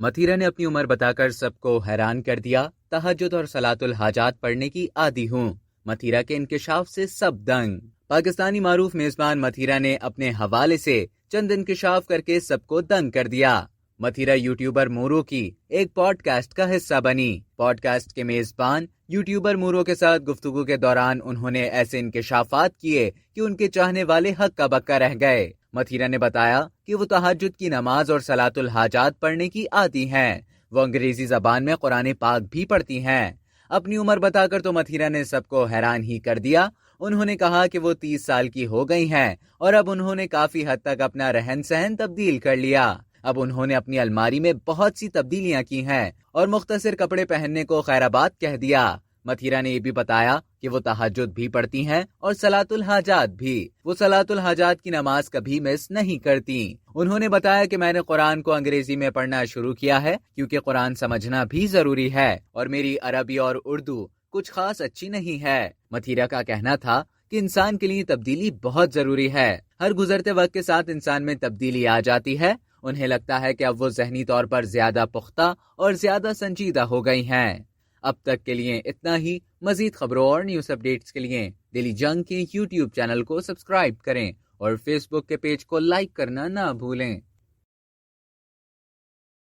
متھیرا نے اپنی عمر بتا کر سب کو حیران کر دیا۔ تہجد اور صلاۃ الحاجات پڑھنے کی عادی ہوں۔ متھیرا کے انکشاف سے سب دنگ۔ پاکستانی معروف میزبان متھیرا نے اپنے حوالے سے چند انکشاف کر کے سب کو دنگ کر دیا۔ متھیرا یوٹیوبر مورو کی ایک پوڈ کاسٹ کا حصہ بنی۔ پوڈ کاسٹ کے میزبان یوٹیوبر مورو کے ساتھ گفتگو کے دوران انہوں نے ایسے انکشافات کیے کہ ان کے چاہنے والے ہکا بکا رہ گئے۔ متھیرا نے بتایا کہ وہ تہجد کی نماز اور صلاۃ الحاجات پڑھنے کی عادی ہیں۔ وہ انگریزی زبان میں قرآن پاک بھی پڑھتی ہیں۔ اپنی عمر بتا کر تو متھیرا نے سب کو حیران ہی کر دیا۔ انہوں نے کہا کہ وہ 30 سال کی ہو گئی ہیں اور اب انہوں نے کافی حد تک اپنا رہن سہن تبدیل کر لیا۔ اب انہوں نے اپنی الماری میں بہت سی تبدیلیاں کی ہیں اور مختصر کپڑے پہننے کو خیر آباد کہہ دیا۔ متھیرا نے یہ بھی بتایا کہ وہ تہجد بھی پڑھتی ہیں اور صلاۃ الحاجات بھی۔ وہ صلاۃ الحاجات کی نماز کبھی مس نہیں کرتی۔ انہوں نے بتایا کہ میں نے قرآن کو انگریزی میں پڑھنا شروع کیا ہے کیونکہ قرآن سمجھنا بھی ضروری ہے اور میری عربی اور اردو کچھ خاص اچھی نہیں ہے۔ متھیرا کا کہنا تھا کہ انسان کے لیے تبدیلی بہت ضروری ہے۔ ہر گزرتے وقت کے ساتھ انسان میں تبدیلی آ جاتی ہے۔ انہیں لگتا ہے کہ اب وہ ذہنی طور پر زیادہ پختہ اور زیادہ سنجیدہ ہو گئی ہیں۔ اب تک کے لیے اتنا ہی۔ مزید خبروں اور نیوز اپڈیٹس کے لیے ڈیلی جنگ کے یوٹیوب چینل کو سبسکرائب کریں اور فیس بک کے پیج کو لائک کرنا نہ بھولیں۔